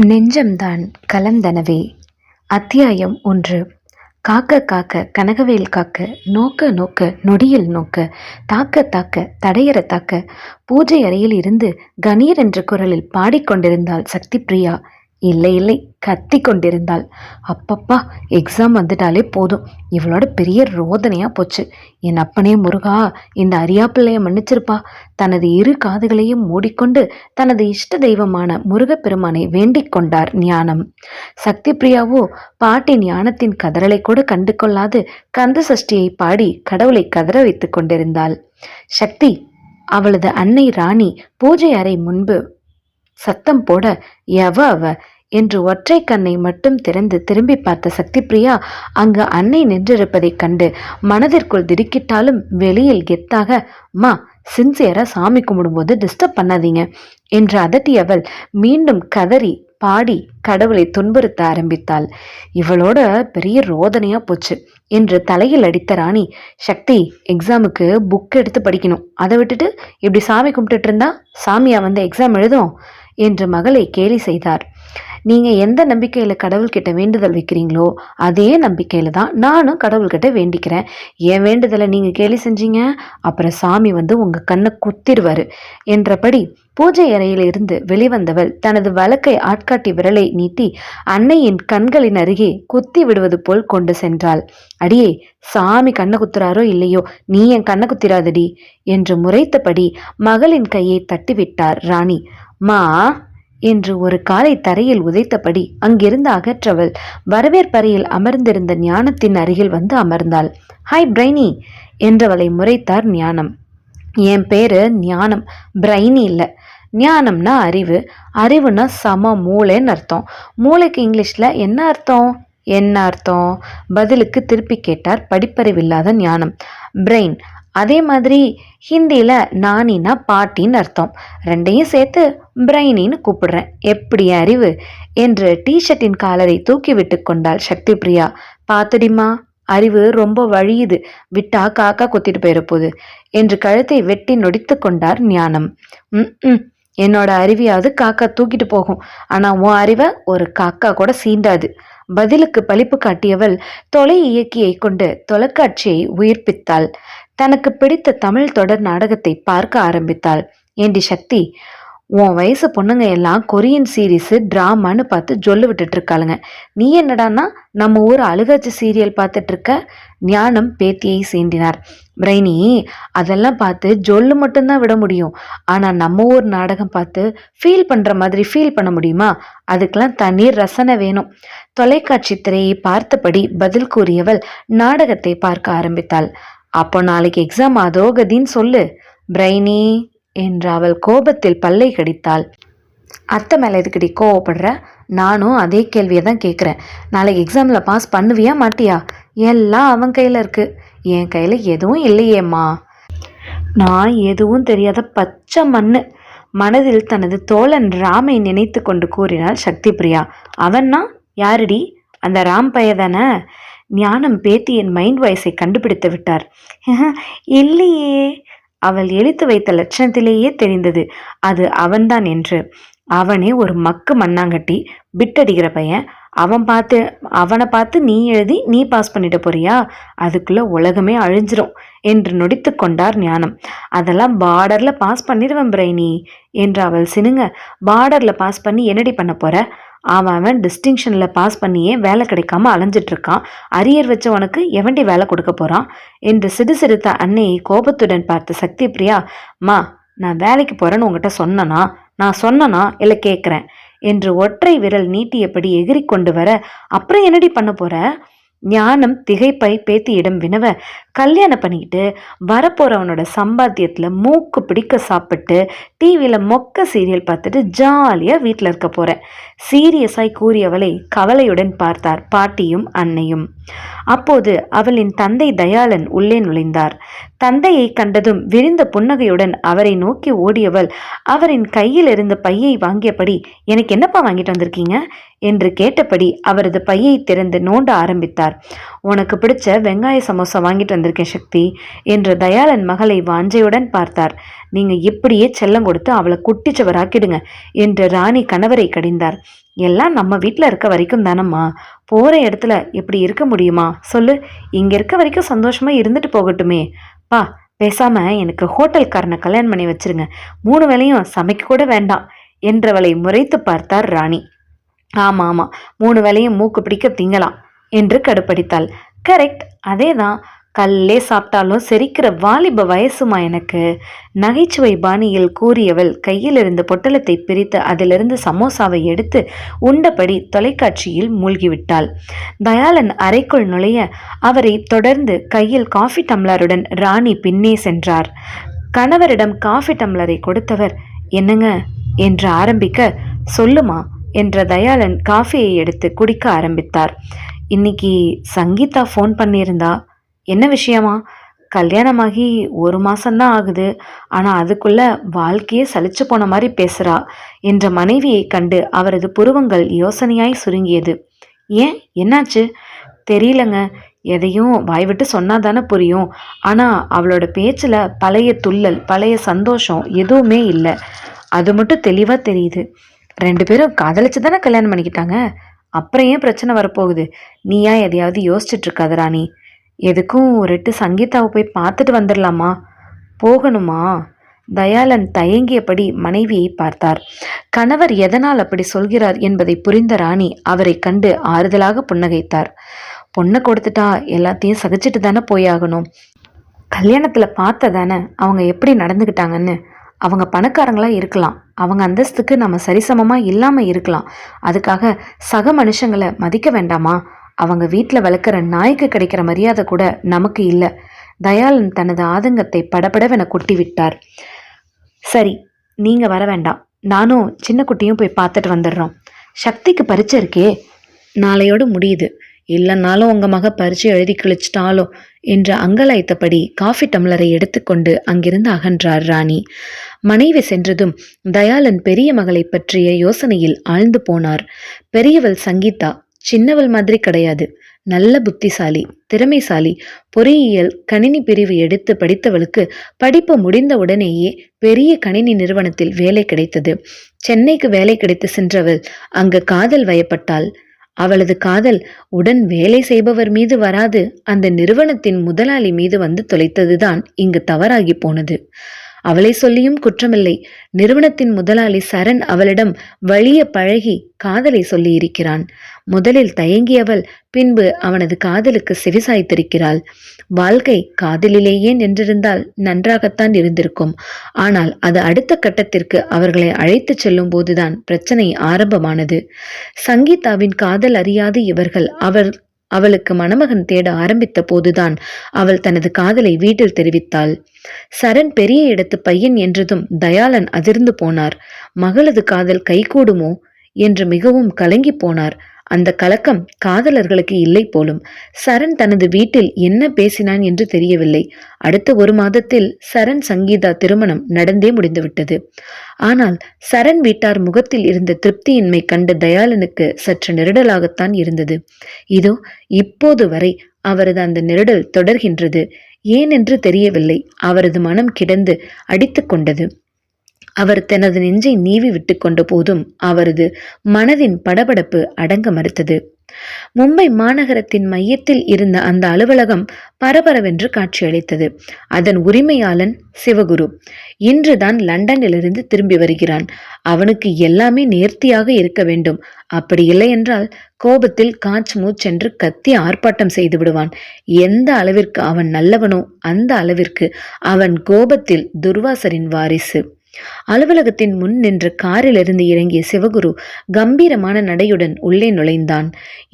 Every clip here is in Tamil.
நெஞ்சம்தான் கலந்தனவே. அத்தியாயம் 1. காக்க காக்க கனகவேல் காக்க, நோக்க நோக்க நொடியில் நோக்க, தாக்க தாக்க தடையற தாக்க, பூஜை அறையில் இருந்து கணீர் என்ற குரலில் பாடிக்கொண்டிருந்தாள் சக்தி பிரியா. இல்லை இல்லை, கத்தி கொண்டிருந்தாள். அப்பப்பா, எக்ஸாம் வந்துட்டாலே போதும், இவளோட பெரிய ரோதனையா போச்சு. என் அப்பனே முருகா, இந்த அரியாப்பிள்ளைய மன்னிச்சிருப்பா. தனது இரு காதுகளையும் மூடிக்கொண்டு தனது இஷ்ட தெய்வமான முருகப்பெருமானை வேண்டிக் கொண்டார் ஞானம். சக்தி பிரியாவோ பாட்டி ஞானத்தின் கதறலை கூட கண்டு கொள்ளாது கந்த சஷ்டியை பாடி கடவுளை கதற வைத்துக் கொண்டிருந்தாள். சக்தி, அவளது அன்னை ராணி பூஜை அறை முன்பு சத்தம் போட, எவ அவ என்று ஒற்றை கண்ணை மட்டும் திறந்து திரும்பி பார்த்த சக்தி பிரியா அங்கு அன்னை நின்றிருப்பதைக் கண்டு மனதிற்குள் திடுக்கிட்டாலும் வெளியில் கெத்தாக, மா சின்சியரா சாமி கும்பிடும்போது டிஸ்டர்ப் பண்ணாதீங்க என்று அதட்டியவள் மீண்டும் கதறி பாடி கடவுளை துன்புறுத்த ஆரம்பித்தாள். இவளோட பெரிய ரோதனையா போச்சு என்று தலையில் அடித்த ராணி, சக்தி, எக்ஸாமுக்கு புக் எடுத்து படிக்கணும், அதை விட்டுட்டு இப்படி சாமி கும்பிட்டுட்டு இருந்தா சாமியா வந்து எக்ஸாம் எழுதும் என்று மகளை கேலி செய்தார். நீங்க எந்த நம்பிக்கையில கடவுள்கிட்ட வேண்டுதல் வைக்கிறீங்களோ அதே நம்பிக்கையில தான் நானும் கடவுள்கிட்ட வேண்டிக்கிறேன். என் வேண்டுதலை நீங்க கேலி செஞ்சீங்க, அப்புறம் சாமி வந்து உங்க கண்ணை குத்திடுவாரு என்றபடி பூஜை அறையில் இருந்து வெளிவந்தவள் தனது வழக்கை ஆட்காட்டி விரலை நீட்டி அன்னையின் கண்களின் அருகே குத்தி விடுவது போல் கொண்டு சென்றாள். அடியே, சாமி கண்ணை குத்துறாரோ இல்லையோ, நீ என் கண்ணை குத்திராதடி என்று முறைத்தபடி மகளின் கையை தட்டிவிட்டார் ராணி. மா என்று ஒரு காலை தரையில் உதைத்தபடி அங்கிருந்து அகற்றவள் வரவேற்பறையில் அமர்ந்திருந்த ஞானத்தின் அருகில் வந்து அமர்ந்தாள். ஹாய் பிரைனி என்றவளை முறைத்தார் ஞானம். என் பேரு ஞானம், பிரைனி இல்லை. ஞானம்னா அறிவு, அறிவுனா சம மூளைன்னு அர்த்தம். மூளைக்கு இங்கிலீஷ்ல என்ன அர்த்தம்? என்ன அர்த்தம் பதிலுக்கு திருப்பி கேட்டார் படிப்பறிவில்லாத ஞானம். பிரெயின். அதே மாதிரி ஹிந்தியில் நானின்னா பாட்டின்னு அர்த்தம். ரெண்டையும் சேர்த்து பிரைனின்னு கூப்பிடுறேன். எப்படி அறிவு என்று டிஷர்ட்டின் காலரை தூக்கி விட்டு கொண்டாள் சக்தி பிரியா. பார்த்துடிமா, அறிவு ரொம்ப வழியுது, விட்டா காக்கா கொத்திட்டு போயிட போகுது என்று கழுத்தை வெட்டி நொடித்து கொண்டார் ஞானம். என்னோட அறிவியாவது காக்கா தூக்கிட்டு போகும், ஆனா உன் அறிவை ஒரு காக்கா கூட சீண்டாது. பதிலுக்கு பழிப்பு காட்டியவள் தொலை இயக்கியை கொண்டு தொலைக்காட்சியை உயிர்ப்பித்தாள். தனக்கு பிடித்த தமிழ் தொடர் நாடகத்தை பார்க்க ஆரம்பித்தாள். ஏண்டி சக்தி, உன் வயசு பொண்ணுங்க எல்லாம் கொரியன் சீரீஸு டிராமான்னு பார்த்து ஜொல்லு விட்டுட்டு இருக்காளுங்க. நீ என்னடான்னா நம்ம ஊர் அழுகாச்சி சீரியல் பார்த்துட்டு இருக்க. ஞானம் பேத்தியை சீண்டினார். பிரைனி, அதெல்லாம் பார்த்து ஜொல்லு மட்டும்தான் விட முடியும், ஆனால் நம்ம ஊர் நாடகம் பார்த்து ஃபீல் பண்ணுற மாதிரி ஃபீல் பண்ண முடியுமா? அதுக்கெல்லாம் தனி ரசனை வேணும். தொலைக்காட்சி திரையை பார்த்தபடி பதில் கூறியவள் நாடகத்தை பார்க்க ஆரம்பித்தாள். அப்போ நாளைக்கு எக்ஸாம் அதோ கதின்னு சொல்லு பிரைனி என்று அவள் கோபத்தில் பல்லை கடித்தாள். அத்தை மேலே எதுக்கடி கோவப்படுற? நானும் அதே கேள்வியை தான் கேட்குறேன். நாளைக்கு எக்ஸாமில் பாஸ் பண்ணுவியா மாட்டியா? எல்லாம் அவன் கையில் இருக்கு, என் கையில் எதுவும் இல்லையேம்மா. நான் எதுவும் தெரியாத பச்சை மண்ணு. மனதில் தனது தோழன் ராமை நினைத்து கொண்டு கூறினாள் சக்தி பிரியா. அவன்னா யாருடி? அந்த ராம் பையதானே? ஞானம் பேத்தியின் மைண்ட் வாய்ஸை கண்டுபிடித்து விட்டார். இல்லையே, அவள் எழுத்து வைத்த லட்சணத்திலேயே தெரிந்தது அது அவன்தான் என்று. அவனே ஒரு மக்கு மண்ணாங்கட்டி, பிட்டடிக்கிற பையன். அவனை பார்த்து நீ எழுதி நீ பாஸ் பண்ணிட்டு போறியா? அதுக்குள்ள உலகமே அழிஞ்சிரும் என்று நொடித்து கொண்டார் ஞானம். அதெல்லாம் பார்டர்ல பாஸ் பண்ணிடுவேன் பிரைனி என்று அவள் சினுங்க. பார்டர்ல பாஸ் பண்ணி என்னடி பண்ண போற? அவன் டிஸ்டிங்ஷனில் பாஸ் பண்ணியே வேலை கிடைக்காம அலைஞ்சிட்டு இருக்கான். அரியர் வச்ச உனக்கு எவண்டி வேலை கொடுக்க போகிறான் என்று சிறுசிறுத்த அன்னையை கோபத்துடன் பார்த்த சக்தி பிரியா, மா நான் வேலைக்கு போகிறேன்னு உங்ககிட்ட சொன்னனா இல்லை கேட்குறேன் என்று ஒற்றை விரல் நீட்டியபடி எகிரி கொண்டு வர, அப்புறம் என்னடி பண்ண போற? ஞானம் திகைப்பை பேத்தியிடம் வினவ, கல்யாணம் பண்ணிக்கிட்டு வரப்போறவனோட சம்பாத்தியத்துல மூக்கு பிடிக்க சாப்பிட்டு டிவியில மொக்க சீரியல் பார்த்துட்டு ஜாலியா வீட்டில் இருக்க போறேன் சீரியஸாய் கூறியவளை கவலையுடன் பார்த்தார் பாட்டியும் அன்னையும். அப்போது அவளின் தந்தை தயாளன் உள்ளே நுழைந்தார். தந்தையை கண்டதும் விரிந்த புன்னகையுடன் அவரை நோக்கி ஓடியவள் அவரின் கையில் இருந்த பையை வாங்கியபடி, எனக்கு என்னப்பா வாங்கிட்டு வந்திருக்கீங்க என்று கேட்டபடி அவரது பையை திறந்து நோண்ட ஆரம்பித்தார். உனக்கு பிடிச்ச வெங்காய சமோசா வாங்கிட்டு வந்திருக்கேன் சக்தி என்று தயாளன் மகளை வாஞ்சையுடன் பார்த்தார். நீங்க இப்படியே செல்லம் கொடுத்து அவளை குட்டிச்சவராக்கிடுங்க என்று ராணி கணவரை கடிந்தார். எல்லாம் நம்ம வீட்டில் இருக்க வரைக்கும் தானம்மா, போகிற இடத்துல இப்படி இருக்க முடியுமா சொல்லு? இங்கே இருக்க வரைக்கும் சந்தோஷமாக இருந்துட்டு போகட்டுமே. பா, பேசாம எனக்கு ஹோட்டல்காரனை கல்யாணம் பண்ணி வச்சிருங்க, 3 வேளையும் சமைக்க கூட வேண்டாம் என்றவளை முறைத்து பார்த்தார் ராணி. ஆமாம் ஆமாம், 3 வேளையும் மூக்கு பிடிக்க திங்கலாம் என்று கடுப்படித்தாள். கரெக்ட், அதே தான், கல்லே சாப்பிட்டாலும் செரிக்கிற வாலிப வயசுமா எனக்கு, நகைச்சுவை பாணியில் கூறியவள் கையில் இருந்த பொட்டலத்தை பிரித்து அதிலிருந்து சமோசாவை எடுத்து உண்டபடி தொலைக்காட்சியில் மூழ்கிவிட்டாள். தயாளன் அறைக்குள் நுழைய அவரை தொடர்ந்து கையில் காஃபி டம்ளருடன் ராணி பின்னே சென்றார். கணவரிடம் காஃபி டம்ளரை கொடுத்தவர், என்னங்க என்று ஆரம்பிக்க, சொல்லுமா என்ற தயாளன் காஃபியை எடுத்து குடிக்க ஆரம்பித்தார். இன்னைக்கு சங்கீதா ஃபோன் பண்ணியிருந்தா. என்ன விஷயமா? கல்யாணமாகி 1 மாசம்தான் ஆகுது, ஆனால் அதுக்குள்ள வாழ்க்கையே சலிச்சு போன மாதிரி பேசுகிறா என்ற மனைவியை கண்டு அவரது புருவங்கள் யோசனையாய் சுருங்கியது. ஏன், என்னாச்சு? தெரியலங்க, எதையும் வாய்விட்டு சொன்னாதானே புரியும். ஆனால் அவளோட பேச்சில் பழைய துள்ளல், பழைய சந்தோஷம் எதுவுமே இல்லை. அது மட்டும் தெளிவாக தெரியுது. 2 பேரும் காதலிச்சு தானே கல்யாணம் பண்ணிக்கிட்டாங்க, அப்புறம் ஏன் பிரச்சனை வரப்போகுது? நீயா எதையாவது யோசிச்சுட்டு இருக்காத ராணி. எதுக்கும் ஒரு எட்டு சங்கீதாவை போய் பார்த்துட்டு வந்துடலாமா? போகணுமா? தயாளன் தயங்கியபடி மனைவியை பார்த்தார். கணவர் எதனால் அப்படி சொல்கிறார் என்பதை புரிந்த ராணி அவரை கண்டு ஆறுதலாக புன்னகைத்தார். பொண்ணை கொடுத்துட்டா எல்லாத்தையும் சகிச்சுட்டு தானே போயாகணும். கல்யாணத்தில் பார்த்த தானே அவங்க எப்படி நடந்துக்கிட்டாங்கன்னு. அவங்க பணக்காரங்களாக இருக்கலாம், அவங்க அந்தஸ்துக்கு நம்ம சரிசமமாக இல்லாமல் இருக்கலாம். அதுக்காக சக மனுஷங்களை மதிக்க வேண்டாமா? அவங்க வீட்டில் வளர்க்குற நாய்க்கு கிடைக்கிற மரியாதை கூட நமக்கு இல்லை. தயாளன் தனது ஆதங்கத்தை படபடவென கொட்டி விட்டார். சரி, நீங்கள் வர வேண்டாம், நானும் சின்ன குட்டியும் போய் பார்த்துட்டு வந்துடுறோம். சக்திக்கு பரீட்சை இருக்கே, நாளையோடு முடியுது. இல்லைன்னாலும் உங்கள் மக பரீட்சை எழுதி கிழிச்சிட்டாலும் என்று அங்கலாய்த்தபடி காஃபி டம்ளரை எடுத்துக்கொண்டு அங்கிருந்து அகன்றார் ராணி. மனைவி சென்றதும் தயாளன் பெரிய மகளை பற்றிய யோசனையில் ஆழ்ந்து போனார். பெரியவள் சங்கீதா சின்னவள் மாதிரி கிடையாது, நல்ல புத்திசாலி, திறமைசாலி. பொறியியல் கணினி பிரிவு எடுத்து படித்தவளுக்கு படிப்பு முடிந்த உடனேயே பெரிய கணினி நிறுவனத்தில் வேலை கிடைத்தது. சென்னைக்கு வேலை கிடைத்து சென்றவள் அங்கு காதல் வயப்பட்டாள். அவளது காதல் உடன் வேலை செய்பவர் மீது வராது, அந்த நிறுவனத்தின் முதலாளி மீது வந்து தொலைத்ததுதான் இங்கு தவறாகி போனது. அவளை சொல்லியும் குற்றமில்லை. நிறுவனத்தின் முதலாளி சரண் அவளிடம் வலிய பழகி காதலை சொல்லி இருக்கிறான். முதலில் தயங்கியவள் பின்பு அவனது காதலுக்கு செவிசாய்த்திருக்கிறாள். வாழ்க்கை காதலிலேயே நின்றிருந்தால் நன்றாகத்தான் இருந்திருக்கும். ஆனால் அது அடுத்த கட்டத்திற்கு அவர்களை அழைத்து செல்லும் போதுதான் பிரச்சனை ஆரம்பமானது. சங்கீதாவின் காதல் அறியாது இவர்கள் அவளுக்கு மணமகன் தேட ஆரம்பித்த போதுதான் அவள் தனது காதலை வீட்டில் தெரிவித்தாள். சரண் பெரிய இடத்து பையன் என்றதும் தயாளன் அதிர்ந்து போனார். மகளது காதல் கைகூடுமோ என்று மிகவும் கலங்கி போனார். அந்த கலக்கம் காதலர்களுக்கு இல்லை போலும். சரண் தனது வீட்டில் என்ன பேசினான் என்று தெரியவில்லை. அடுத்த 1 மாதத்தில் சரண் சங்கீதா திருமணம் நடந்தே முடிந்துவிட்டது. ஆனால் சரண் வீட்டார் முகத்தில் இருந்த திருப்தியின்மை கண்டு தயாளனுக்கு சற்று நெருடலாகத்தான் இருந்தது. இதோ இப்போது வரை அவரது அந்த நெருடல் தொடர்கின்றது. ஏனென்று தெரியவில்லை. அவரது மனம் கிடந்து அடித்து கொண்டது. அவர் தனது நெஞ்சை நீவி விட்டு கொண்ட போதும் அவரது மனதின் படபடப்பு அடங்க மறுத்தது. மும்பை மாநகரத்தின் மையத்தில் இருந்த அந்த அலுவலகம் பரபரவென்று காட்சியளித்தது. அதன் உரிமையாளன் சிவகுரு இன்றுதான் லண்டனிலிருந்து திரும்பி வருகிறான். அவனுக்கு எல்லாமே நேர்த்தியாக இருக்க வேண்டும். அப்படி இல்லை என்றால் கோபத்தில் காச் மூச்சென்று கத்தி ஆர்ப்பாட்டம் செய்து விடுவான். எந்த அளவிற்கு அவன் நல்லவனோ அந்த அளவிற்கு அவன் கோபத்தில் துர்வாசரின் வாரிசு. அலுவலகத்தின் முன் நின்ற காரிலிருந்து இறங்கிய சிவகுரு கம்பீரமான நடையுடன் உள்ளே நுழைந்தான்.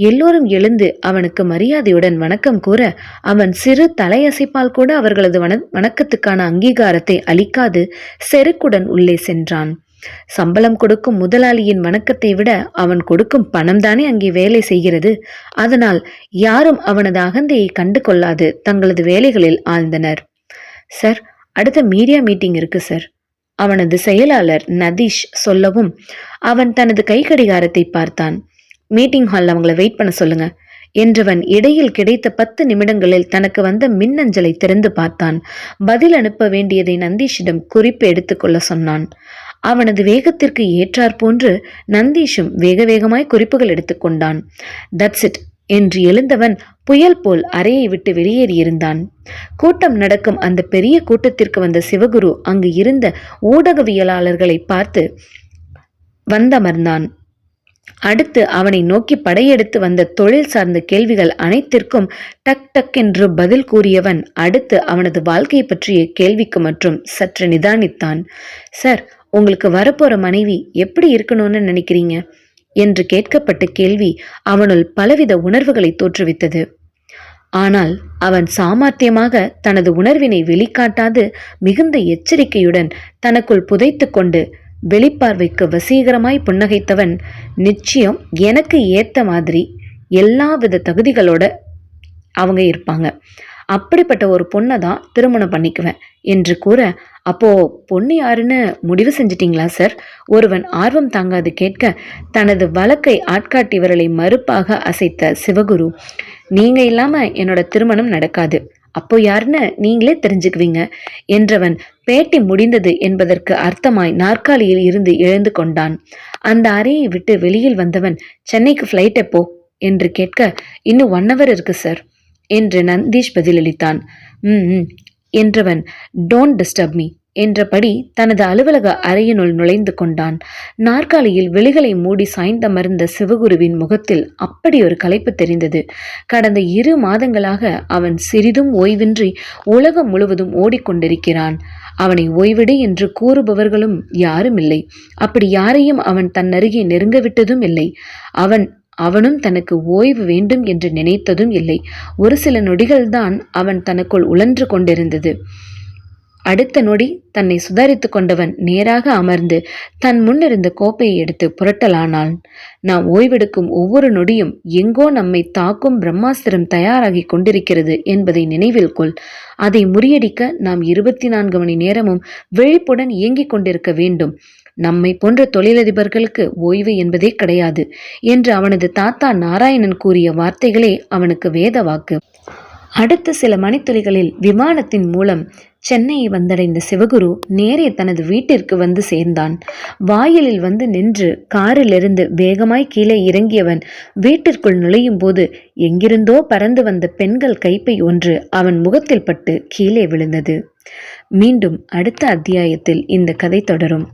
எல்லோரும் எழுந்து அவனுக்கு மரியாதையுடன் வணக்கம் கூற அவன் சிறு தலையசைப்பால் கூட அவர்களது வணக்கத்துக்கான அங்கீகாரத்தை அளிக்காது செருக்குடன் உள்ளே சென்றான். சம்பளம் கொடுக்கும் முதலாளியின் வணக்கத்தை விட அவன் கொடுக்கும் பணம் தானே அங்கே வேலை செய்கிறது. அதனால் யாரும் அவனது அகந்தையை கண்டு கொள்ளாது தங்களது வேலைகளில் ஆழ்ந்தனர். சார், அடுத்த மீடியா மீட்டிங் இருக்கு சார், அவனது செயலாளர் நதீஷ் சொல்லவும் அவன் தனது கை கடிகாரத்தை பார்த்தான். மீட்டிங் ஹாலில் அவங்கள வெயிட் பண்ண சொல்லுங்க. என்றவன் இடையில் கிடைத்த 10 நிமிடங்களில் தனக்கு வந்த மின்னஞ்சலை திறந்து பார்த்தான். பதில் அனுப்ப வேண்டியதை நந்தீஷிடம் குறிப்பு எடுத்துக்கொள்ள சொன்னான். அவனது வேகத்திற்கு ஏற்றாற்போன்று நந்தீஷும் வேக வேகமாய் குறிப்புகள் எடுத்துக்கொண்டான். தட்ஸ் இட் என்று எழுந்தவன் புயல் போல் அறையை விட்டு வெளியேறியிருந்தான். கூட்டம் நடக்கும் அந்த பெரிய கூட்டத்திற்கு வந்த சிவகுரு அங்கு இருந்த ஊடகவியலாளர்களை பார்த்து வந்தமர்ந்தான். அடுத்து அவனை நோக்கி படையெடுத்து வந்த தொழில் சார்ந்த கேள்விகள் அனைத்திற்கும் டக் டக் என்று பதில் கூறியவன் அடுத்து அவனது வாழ்க்கை பற்றிய கேள்விக்கு மற்றும் சற்று நிதானித்தான். சார், உங்களுக்கு வரப்போற மனைவி எப்படி இருக்கணும்னு நினைக்கிறீங்க என்று கேட்கப்பட்ட கேள்வி அவனுள் பலவித உணர்வுகளை தோற்றுவித்தது. ஆனால் அவன் சாமர்த்தியமாக தனது உணர்வினை வெளிக்காட்டாது மிகுந்த எச்சரிக்கையுடன் தனக்குள் புதைத்து கொண்டு வெளிப்பார்வைக்கு வசீகரமாய் புன்னகைத்தவன், நிச்சயம் எனக்கு ஏத்த மாதிரி எல்லாவித தகுதிகளோட அவங்க இருப்பாங்க. அப்படிப்பட்ட ஒரு பொண்ணை தான் திருமணம் பண்ணிக்குவேன் என்று கூற, அப்போ பொண்ணு யாருன்னு முடிவு செஞ்சிட்டீங்களா சார்? ஒருவன் ஆர்வம் தாங்காது கேட்க, தனது வழக்கை ஆட்காட்டி விரலை மறுப்பாக அசைத்த சிவகுரு, நீங்க இல்லாம என்னோட திருமணம் நடக்காது, அப்போ யாருன்னு நீங்களே தெரிஞ்சுக்குவீங்க என்றவன் பேட்டி முடிந்தது என்பதற்கு அர்த்தமாய் நாற்காலியில் இருந்து எழுந்து கொண்டான். அந்த அறையை விட்டு வெளியில் வந்தவன், சென்னைக்கு ஃப்ளைட் எப்போ என்று கேட்க, இன்னும் 1 hour இருக்கு சார் என்று நந்தீஷ் பதிலளித்தான். என்றவன் டோன்ட் டிஸ்டர்ப் மீ என்றபடி தனது அலுவலக அறையினுள் நுழைந்து கொண்டான். நாற்காலியில் விழிகளை மூடி சாய்ந்தமர்ந்த சிவகுருவின் முகத்தில் அப்படி ஒரு களைப்பு தெரிந்தது. கடந்த 2 மாதங்களாக அவன் சிறிதும் ஓய்வின்றி உலகம் முழுவதும் ஓடிக்கொண்டிருக்கிறான். அவனை ஓய்விடு என்று கூறுபவர்களும் யாரும் இல்லை. அப்படி யாரையும் அவன் தன்னருகே நெருங்கவிட்டதும் இல்லை. அவனும் தனக்கு ஓய்வு வேண்டும் என்று நினைத்ததும் இல்லை. ஒரு சில நொடிகள்தான் அவன் தனக்குள் உழன்று கொண்டிருந்தது. அடுத்த நொடி தன்னை சுதாரித்து கொண்டவன் நேராக அமர்ந்து தன் முன்னிருந்த கோப்பையை எடுத்து புரட்டலானான். நாம் ஓய்வெடுக்கும் ஒவ்வொரு நொடியும் எங்கோ நம்மை தாக்கும் பிரம்மாஸ்திரம் தயாராகி கொண்டிருக்கிறது என்பதை நினைவில் கொள். அதை முறியடிக்க நாம் 24 மணி நேரமும் விழிப்புடன் இயங்கிக் கொண்டிருக்க வேண்டும். நம்மை போன்ற தொழிலதிபர்களுக்கு ஓய்வு என்பதே கிடையாது என்று அவனது தாத்தா நாராயணன் கூறிய வார்த்தைகளே அவனுக்கு வேத வாக்கு. அடுத்த சில மணித்துளிகளில் விமானத்தின் மூலம் சென்னையை வந்தடைந்த சிவகுரு நேரே தனது வீட்டிற்கு வந்து சேர்ந்தான். வாயிலில் வந்து நின்று காரிலிருந்து வேகமாய் கீழே இறங்கியவன் வீட்டிற்குள் நுழையும் போது எங்கிருந்தோ பறந்து வந்த பெண்கள் கைப்பை ஒன்று அவன் முகத்தில் பட்டு கீழே விழுந்தது. மீண்டும் அடுத்த அத்தியாயத்தில் இந்த கதை தொடரும்.